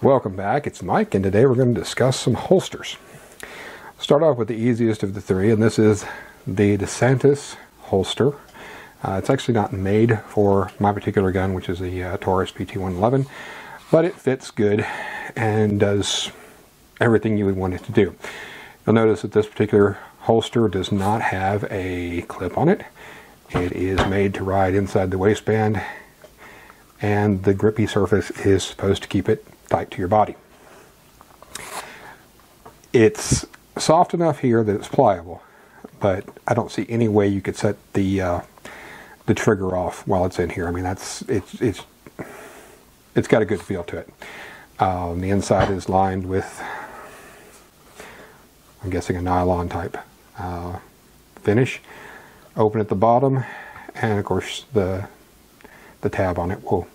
Welcome back, it's Mike, and today we're going to discuss some holsters. Start off with the easiest of the three, and this is the DeSantis holster. It's actually not made for my particular gun, which is the Taurus PT-111, but it fits good and does everything you would want it to do. You'll notice that this particular holster does not have a clip on it. It is made to ride inside the waistband, and the grippy surface is supposed to keep it tight to your body. It's soft enough here that it's pliable, but I don't see any way you could set the trigger off while it's in here. I mean, it's got a good feel to it. The inside is lined with, I'm guessing, a nylon type finish. Open at the bottom, and of course the tab on it will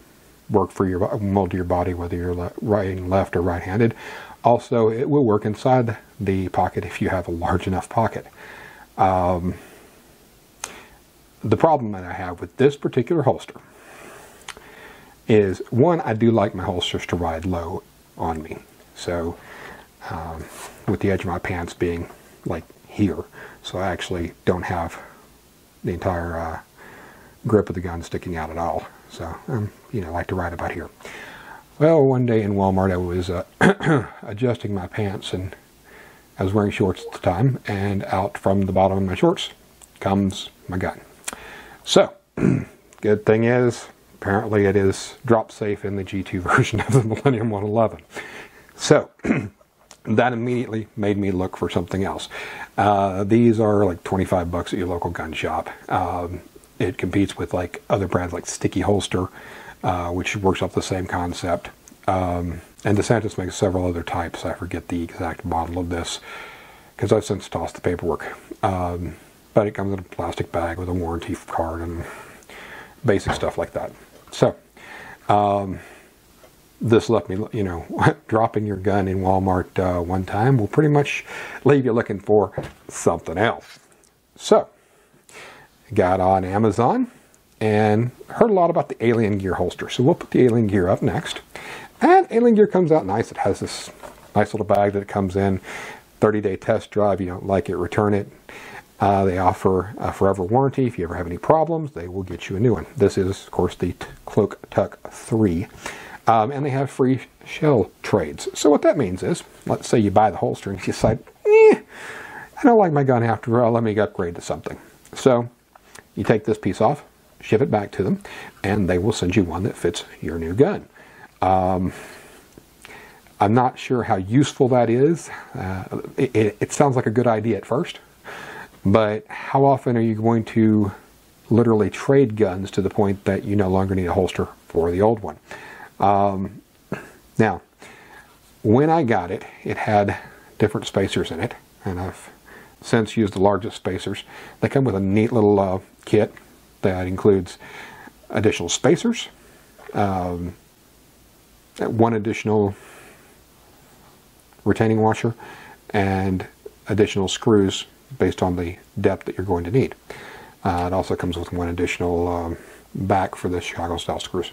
work for your mold to your body, whether you're riding left or right-handed. Also, it will work inside the pocket if you have a large enough pocket. The problem that I have with this particular holster is, one, I do like my holsters to ride low on me. So with the edge of my pants being like here, so I actually don't have the entire grip of the gun sticking out at all. So I like to ride about here. Well, one day in Walmart I was adjusting my pants, and I was wearing shorts at the time, and out from the bottom of my shorts comes my gun. So, good thing is, apparently it is drop safe in the G2 version of the Millennium 111. So, that immediately made me look for something else. These are like 25 bucks at your local gun shop. It competes with like other brands like Sticky Holster, which works off the same concept. And DeSantis makes several other types. I forget the exact model of this because I've since tossed the paperwork. But it comes in a plastic bag with a warranty card and basic stuff like that. So, this left me, dropping your gun in Walmart one time will pretty much leave you looking for something else. So, got on Amazon and heard a lot about the Alien Gear holster. So we'll put the Alien Gear up next. And Alien Gear comes out nice. It has this nice little bag that it comes in. 30-day test drive. You don't like it, return it. They offer a forever warranty. If you ever have any problems, they will get you a new one. This is, of course, the Cloak Tuck 3. And they have free shell trades. So what that means is, let's say you buy the holster and you decide, I don't like my gun after all, let me upgrade to something. So you take this piece off, ship it back to them, and they will send you one that fits your new gun. I'm not sure how useful that is. It sounds like a good idea at first, but how often are you going to literally trade guns to the point that you no longer need a holster for the old one? Now, when I got it, it had different spacers in it, and I've since used the largest spacers. They come with a neat little kit that includes additional spacers, one additional retaining washer, and additional screws based on the depth that you're going to need. It also comes with one additional back for the Chicago style screws.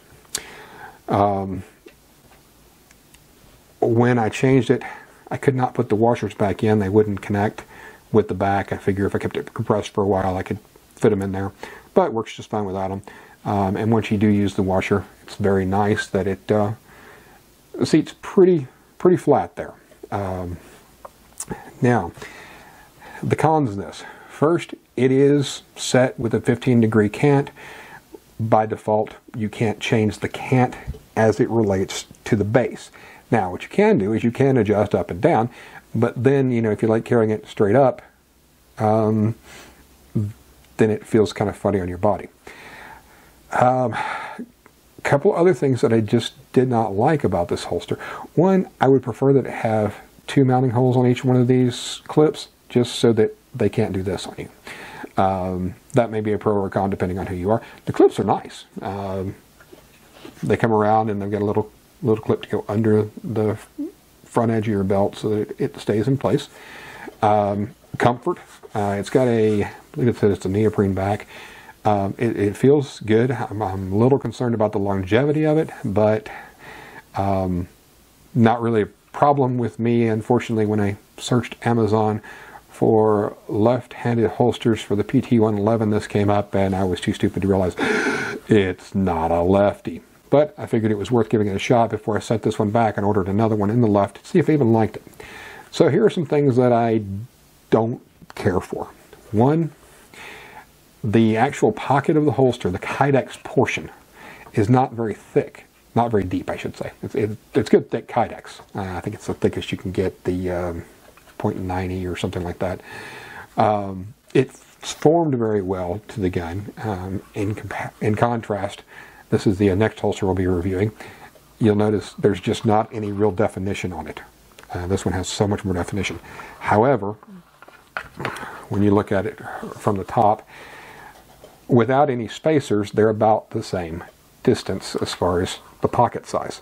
When I changed it, I could not put the washers back in. They wouldn't connect with the back. I figure if I kept it compressed for a while, I could fit them in there, but it works just fine without them. And once you do use the washer, it's very nice that it seats pretty flat there. Now, the cons of this. First, it is set with a 15-degree cant. By default, you can't change the cant as it relates to the base. Now, what you can do is you can adjust up and down, but then, if you like carrying it straight up, then it feels kind of funny on your body. Couple other things that I just did not like about this holster. One, I would prefer that it have 2 mounting holes on each one of these clips, just so that they can't do this on you. That may be a pro or a con depending on who you are. The clips are nice. They come around and they've got a little clip to go under the front edge of your belt so that it stays in place. Comfort. It's got I believe it says it's a neoprene back. It feels good. I'm a little concerned about the longevity of it, but Not really a problem with me, unfortunately, when I searched Amazon for left-handed holsters for the PT-111, this came up, and I was too stupid to realize it's not a lefty. But I figured it was worth giving it a shot before I sent this one back and ordered another one in the left to see if I even liked it. So here are some things that I don't care for. One, the actual pocket of the holster, the Kydex portion, is not very thick. Not very deep, I should say. It's good thick Kydex. I think it's the thickest you can get, the .90 or something like that. It's formed very well to the gun. In contrast, this is the next holster we'll be reviewing. You'll notice there's just not any real definition on it. This one has so much more definition. However, when you look at it from the top, without any spacers, they're about the same distance as far as the pocket size.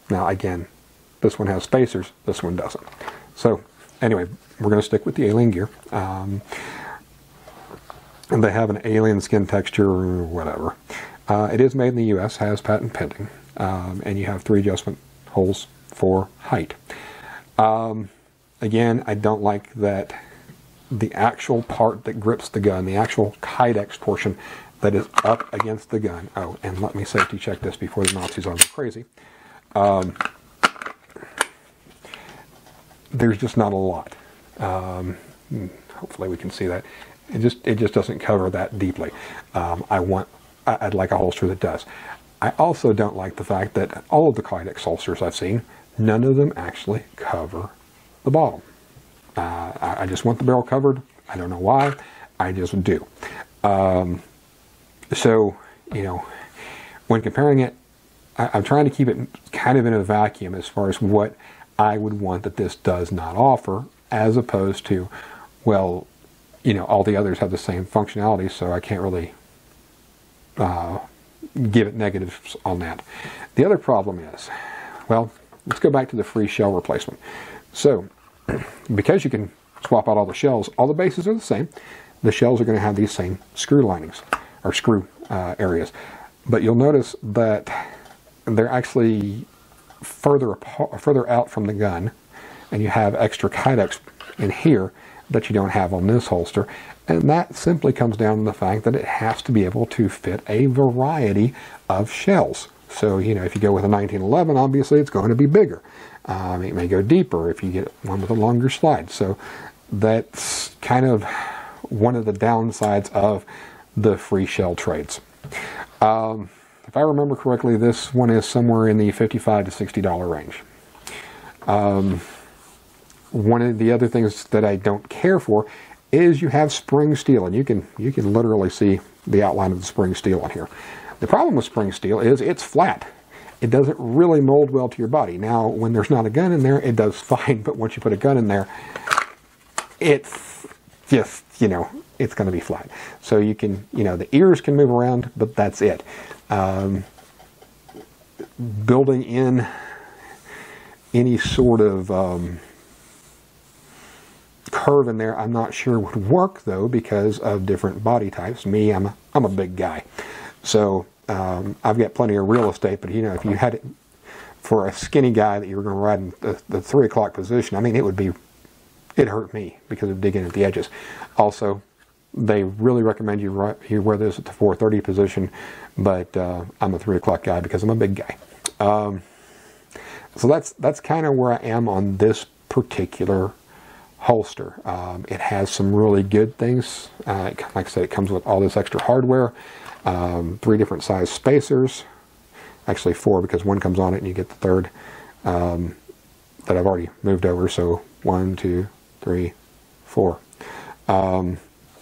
Now again, this one has spacers, this one doesn't. So anyway, we're going to stick with the alien gear. And they have an alien skin texture or whatever. It is made in the US, has patent pending, and you have 3 adjustment holes for height. Again, I don't like that the actual part that grips the gun, the actual Kydex portion that is up against the gun. Oh, and let me safety check this before the Nazis are crazy. There's just not a lot. Hopefully we can see that. It just doesn't cover that deeply. I'd like a holster that does. I also don't like the fact that all of the Kydex holsters I've seen, none of them actually cover the bottom. I just want the barrel covered. I don't know why. I just do. So, you know, when comparing it, I'm trying to keep it kind of in a vacuum as far as what I would want that this does not offer, as opposed to, well, you know, all the others have the same functionality, so I can't really give it negatives on that. The other problem is, well, let's go back to the free shell replacement. So, because you can swap out all the shells, all the bases are the same. The shells are going to have these same screw linings, or screw areas. But you'll notice that they're actually further out from the gun, and you have extra Kydex in here that you don't have on this holster. And that simply comes down to the fact that it has to be able to fit a variety of shells. So, you know, if you go with a 1911, obviously it's going to be bigger. It may go deeper if you get one with a longer slide. So that's kind of one of the downsides of the free shell trades. If I remember correctly, this one is somewhere in the $55 to $60 range. One of the other things that I don't care for is you have spring steel, and you can literally see the outline of the spring steel on here. The problem with spring steel is it's flat. It doesn't really mold well to your body. Now, when there's not a gun in there, it does fine, but once you put a gun in there, it's just, you know, it's going to be flat. So you can, you know, the ears can move around, but that's it. Building in any sort of curve in there, I'm not sure would work though, because of different body types. Me, I'm a big guy, so I've got plenty of real estate. But you know, if you had it for a skinny guy that you were going to ride in the 3 o'clock position, I mean, it'd hurt me because of digging at the edges. Also, they really recommend you wear this at the 4:30 position, but I'm a 3 o'clock guy because I'm a big guy. So that's kind of where I am on this particular holster. It has some really good things. Like I said, it comes with all this extra hardware, 3 different size spacers, actually 4 because one comes on it and you get the third that I've already moved over. So 1, 2, 3, 4.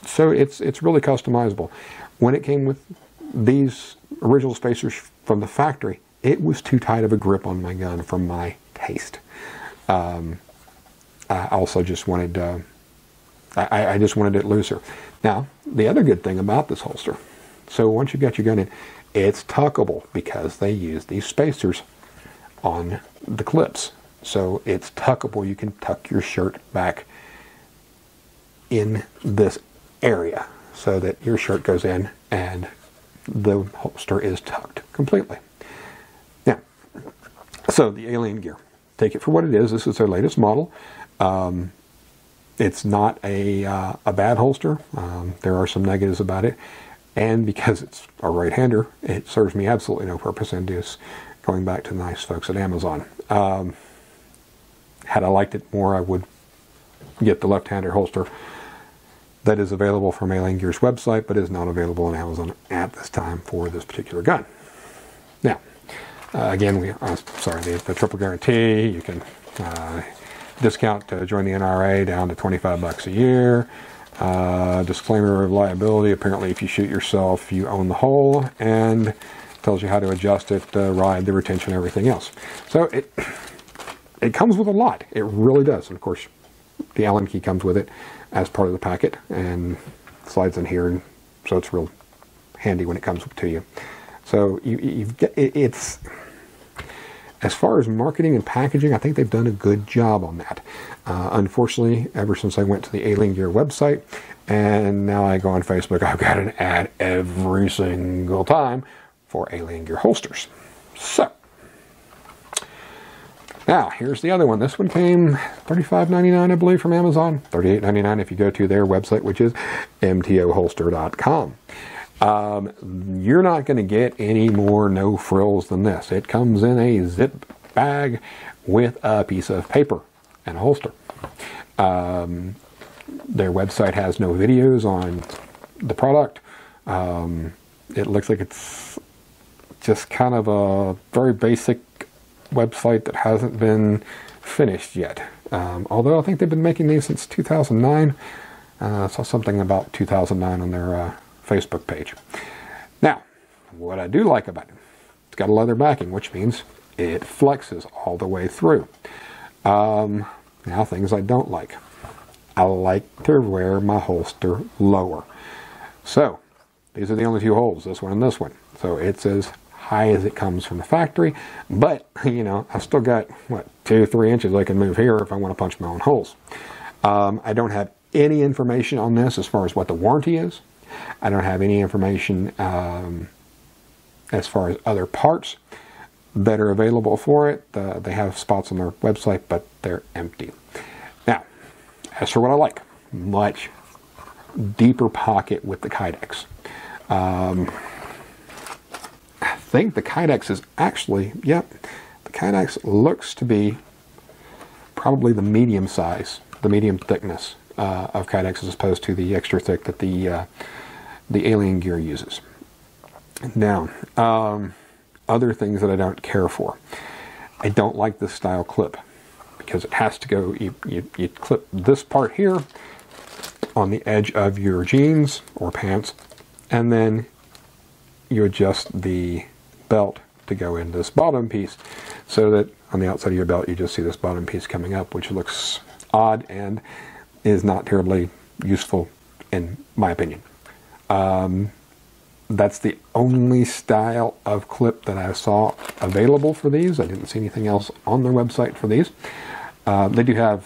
So it's really customizable. When it came with these original spacers from the factory, it was too tight of a grip on my gun for my taste. I also just wanted, I just wanted it looser. Now, the other good thing about this holster, so once you got your gun in, it's tuckable because they use these spacers on the clips. So it's tuckable. You can tuck your shirt back in this area so that your shirt goes in and the holster is tucked completely. Now, so the alien gear. take it for what it is. This is their latest model. It's not a bad holster. There are some negatives about it. And because it's a right-hander, it serves me absolutely no purpose, and is going back to the nice folks at Amazon. Had I liked it more, I would get the left-hander holster that is available from Alien Gear's website, but is not available on Amazon at this time for this particular gun. Now, again, the triple guarantee. You can discount to join the NRA down to $25 a year. Disclaimer of liability. Apparently, if you shoot yourself, you own the hole, and tells you how to adjust it, ride, the retention, everything else. So it comes with a lot. It really does. And of course, the Allen key comes with it as part of the packet and slides in here, and so it's real handy when it comes to you. So it's, as far as marketing and packaging, I think they've done a good job on that. Unfortunately, ever since I went to the Alien Gear website, and now I go on Facebook, I've got an ad every single time for Alien Gear holsters. So, now, here's the other one. This one came $35.99, I believe, from Amazon. $38.99 if you go to their website, which is mtoholster.com. You're not going to get any more no frills than this. It comes in a zip bag with a piece of paper and a holster. Their website has no videos on the product. It looks like it's just kind of a very basic website that hasn't been finished yet. Although I think they've been making these since 2009. I saw something about 2009 on their Facebook page. Now, what I do like about it, it's got a leather backing, which means it flexes all the way through. Now, things I don't like. I like to wear my holster lower. So, these are the only two holes, this one and this one. So it's as high as it comes from the factory, but, you know, I've still got, 2-3 inches I can move here if I want to punch my own holes. I don't have any information on this as far as what the warranty is. I don't have any information as far as other parts that are available for it. They have spots on their website, but they're empty. Now, as for what I like, much deeper pocket with the Kydex. I think the Kydex is actually, the Kydex looks to be probably the medium size, the medium thickness of Kydex, as opposed to the extra thick that the Alien Gear uses. Now, other things that I don't care for. I don't like this style clip, because it has to go, you clip this part here on the edge of your jeans or pants, and then you adjust the belt to go in this bottom piece, so that on the outside of your belt you just see this bottom piece coming up, which looks odd and is not terribly useful in my opinion. That's the only style of clip that I saw available for these. I didn't see anything else on their website for these. They do have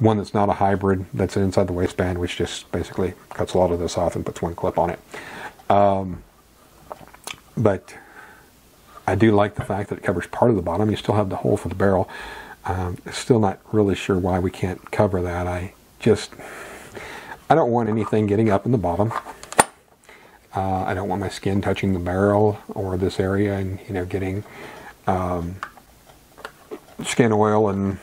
one that's not a hybrid, that's inside the waistband, which just basically cuts a lot of this off and puts one clip on it. But I do like the fact that it covers part of the bottom. You still have the hole for the barrel. Still not really sure why we can't cover that. I don't want anything getting up in the bottom. I don't want my skin touching the barrel or this area and, getting skin oil and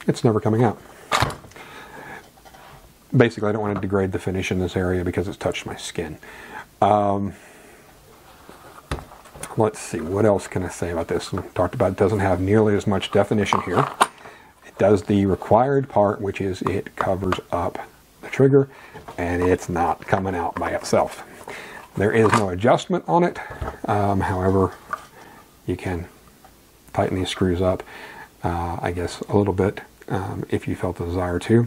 it's never coming out. Basically, I don't want to degrade the finish in this area because it's touched my skin. Let's see, what else can I say about this? We talked about it doesn't have nearly as much definition here. It does the required part, which is it covers up the trigger, and it's not coming out by itself. There is no adjustment on it. However, you can tighten these screws up, I guess, a little bit if you felt the desire to.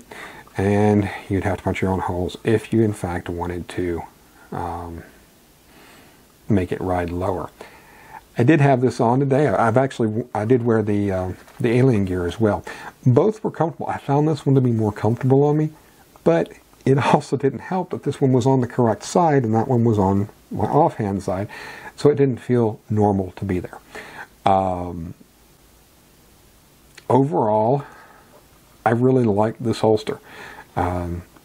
And you'd have to punch your own holes if you, in fact, wanted to make it ride lower. I did have this on today. I did wear the Alien Gear as well. Both were comfortable. I found this one to be more comfortable on me, but it also didn't help that this one was on the correct side and that one was on my offhand side, so it didn't feel normal to be there. Overall, I really like this holster.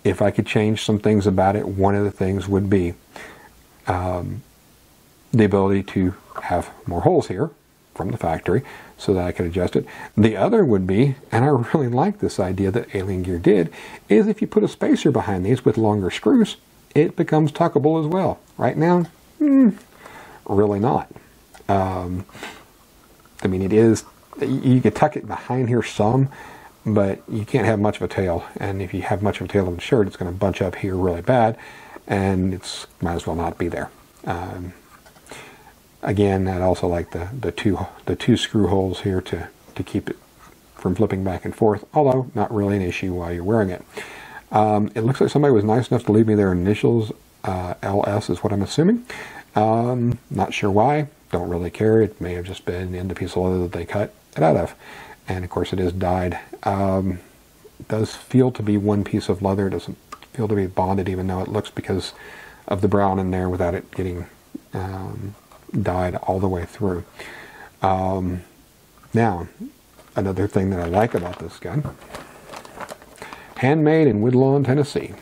If I could change some things about it, one of the things would be the ability to have more holes here from the factory so that I could adjust it. The other would be, and I really like this idea that Alien Gear did, is if you put a spacer behind these with longer screws, it becomes tuckable as well. Right now, really not. I mean, it is, you could tuck it behind here some, but you can't have much of a tail. And if you have much of a tail on the shirt, it's going to bunch up here really bad, and it's might as well not be there. Again, I'd also like the two screw holes here to keep it from flipping back and forth, although not really an issue while you're wearing it. It looks like somebody was nice enough to leave me their initials. LS is what I'm assuming. Not sure why. Don't really care. It may have just been in the piece of leather that they cut it out of. And of course it is dyed. It does feel to be one piece of leather. It doesn't feel to be bonded, even though it looks because of the brown in there without it getting dyed all the way through. Now, another thing that I like about this gun, handmade in Woodlawn, Tennessee.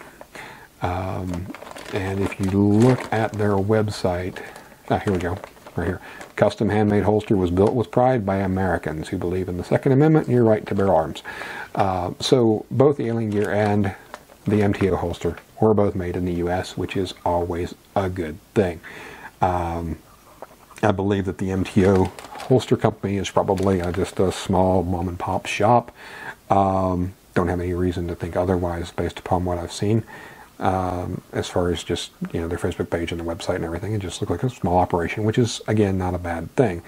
And if you look at their website, here we go, right here. Custom handmade holster was built with pride by Americans who believe in the Second Amendment and your right to bear arms. So both the Alien Gear and the MTO holster were both made in the U.S., which is always a good thing. I believe that the MTO holster company is probably just a small mom and pop shop. Don't have any reason to think otherwise based upon what I've seen. As far as just, their Facebook page and their website and everything, it just looked like a small operation, which is, again, not a bad thing.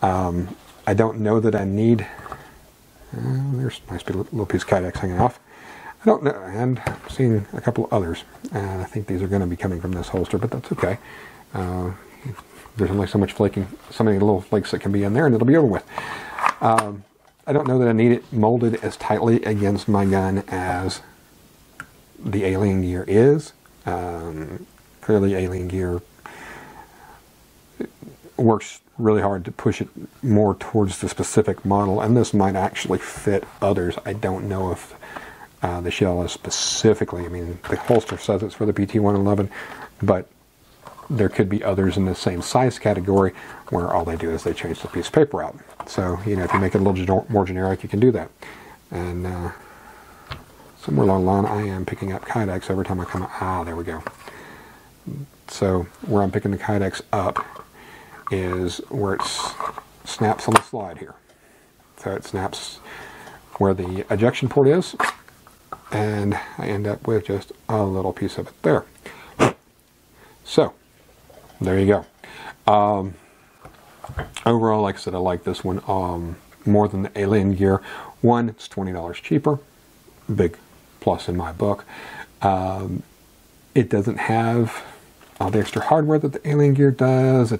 I don't know that I need, there's a nice little piece of Kydex hanging off. I don't know, and I'm seeing a couple of others, and I think these are going to be coming from this holster, but that's okay. There's only so much flaking, so many little flakes that can be in there, and it'll be over with. I don't know that I need it molded as tightly against my gun as the Alien Gear is. Clearly Alien Gear works really hard to push it more towards the specific model, and this might actually fit others. I don't know if the shell is specifically, I mean, the holster says it's for the PT-111, but there could be others in the same size category where all they do is they change the piece of paper out. So, if you make it a little more generic, you can do that. And somewhere along the line, I am picking up Kydex every time I come out. There we go. So where I'm picking the Kydex up is where it snaps on the slide here. So it snaps where the ejection port is, and I end up with just a little piece of it there. So there you go. Overall, like I said, I like this one more than the Alien Gear. One, it's $20 cheaper. Big plus in my book. It doesn't have all the extra hardware that the Alien Gear does.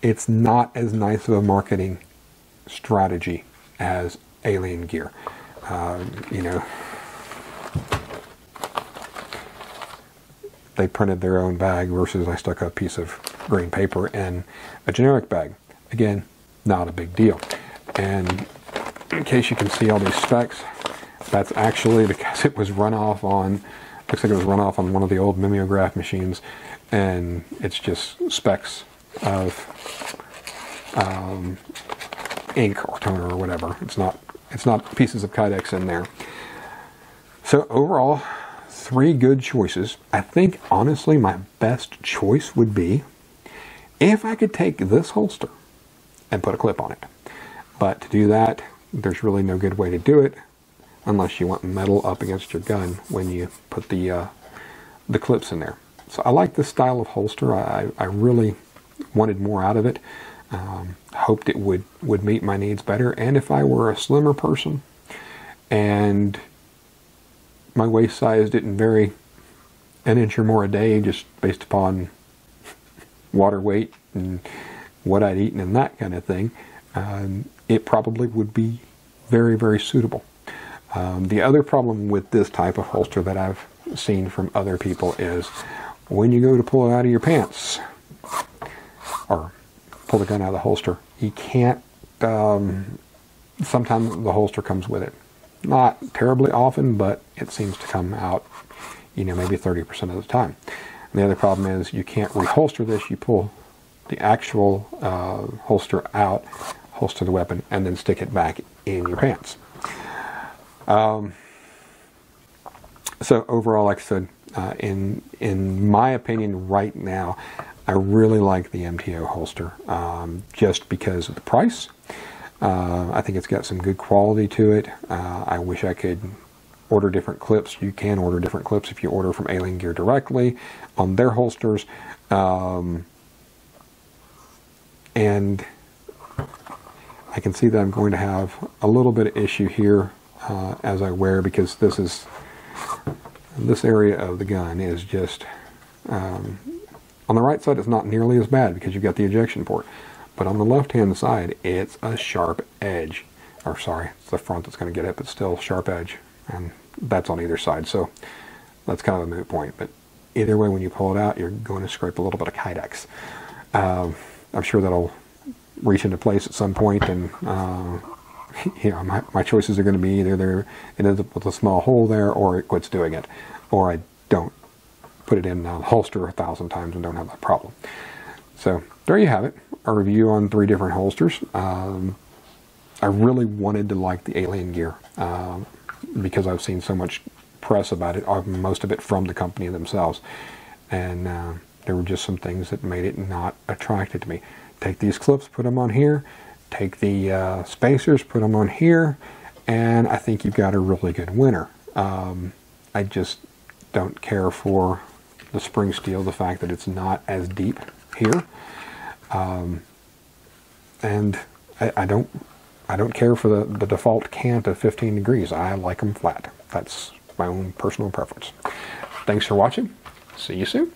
It's not as nice of a marketing strategy as Alien Gear. They printed their own bag versus I stuck a piece of green paper in a generic bag. Again, not a big deal. And in case you can see all these specs, that's actually because it was run off on, looks like it was run off on one of the old mimeograph machines, and it's just specks of ink or toner or whatever. It's not pieces of Kydex in there. So overall, 3 good choices. I think honestly my best choice would be if I could take this holster and put a clip on it. But to do that, there's really no good way to do it unless you want metal up against your gun when you put the clips in there. So I like this style of holster. I really wanted more out of it. Hoped it would meet my needs better. And if I were a slimmer person and my waist size didn't vary an inch or more a day just based upon water weight and what I'd eaten and that kind of thing, it probably would be very, very suitable. The other problem with this type of holster that I've seen from other people is when you go to pull it out of your pants or pull the gun out of the holster, you can't, sometimes the holster comes with it. Not terribly often, but it seems to come out, maybe 30% of the time. And the other problem is you can't reholster this. You pull the actual holster out, holster the weapon, and then stick it back in your pants. So overall, like I said, in my opinion right now, I really like the MTO holster, just because of the price. I think it's got some good quality to it. I wish I could order different clips. You can order different clips if you order from Alien Gear directly on their holsters. And I can see that I'm going to have a little bit of issue here as I wear, because this area of the gun is just, on the right side it's not nearly as bad because you've got the ejection port. But on the left-hand side, it's a sharp edge. Or sorry, it's the front that's going to get it, but still sharp edge. And that's on either side, so that's kind of a moot point. But either way, when you pull it out, you're going to scrape a little bit of Kydex. I'm sure that'll reach into place at some point, and my choices are going to be either it ends up with a small hole there, or it quits doing it, or I don't put it in a holster 1,000 times and don't have that problem. So there you have it, a review on 3 different holsters. I really wanted to like the Alien Gear because I've seen so much press about it, most of it from the company themselves, and there were just some things that made it not attractive to me. Take these clips, put them on here, take the spacers, put them on here, and I think you've got a really good winner. I just don't care for the spring steel, the fact that it's not as deep here, and I don't care for the default cant of 15 degrees. I like them flat. That's my own personal preference. Thanks for watching. See you soon.